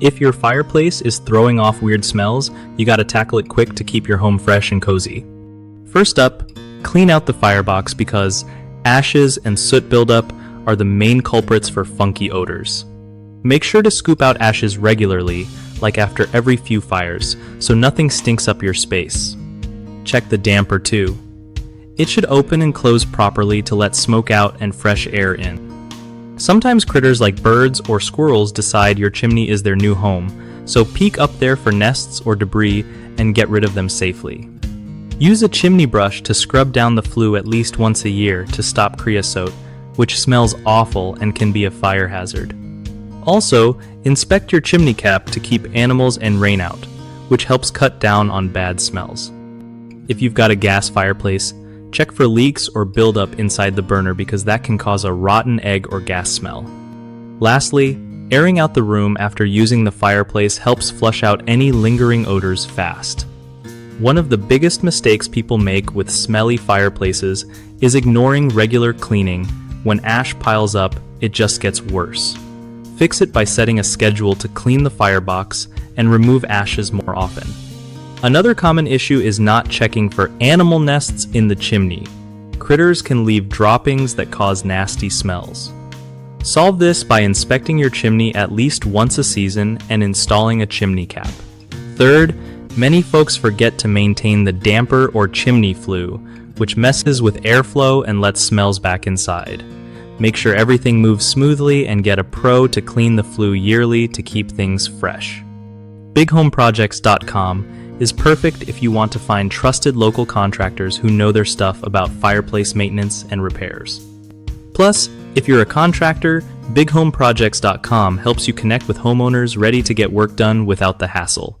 If your fireplace is throwing off weird smells, you gotta tackle it quick to keep your home fresh and cozy. First up, clean out the firebox because ashes and soot buildup are the main culprits for funky odors. Make sure to scoop out ashes regularly, like after every few fires, so nothing stinks up your space. Check the damper too. It should open and close properly to let smoke out and fresh air in. Sometimes critters like birds or squirrels decide your chimney is their new home, so peek up there for nests or debris and get rid of them safely. Use a chimney brush to scrub down the flue at least once a year to stop creosote, which smells awful and can be a fire hazard. Also, inspect your chimney cap to keep animals and rain out, which helps cut down on bad smells. If you've got a gas fireplace, check for leaks or buildup inside the burner because that can cause a rotten egg or gas smell. Lastly, airing out the room after using the fireplace helps flush out any lingering odors fast. One of the biggest mistakes people make with smelly fireplaces is ignoring regular cleaning. When ash piles up, it just gets worse. Fix it by setting a schedule to clean the firebox and remove ashes more often. Another common issue is not checking for animal nests in the chimney. Critters can leave droppings that cause nasty smells. Solve this by inspecting your chimney at least once a season and installing a chimney cap. Third, many folks forget to maintain the damper or chimney flue, which messes with airflow and lets smells back inside. Make sure everything moves smoothly and get a pro to clean the flue yearly to keep things fresh. BigHomeProjects.com is perfect if you want to find trusted local contractors who know their stuff about fireplace maintenance and repairs. Plus, if you're a contractor, BigHomeProjects.com helps you connect with homeowners ready to get work done without the hassle.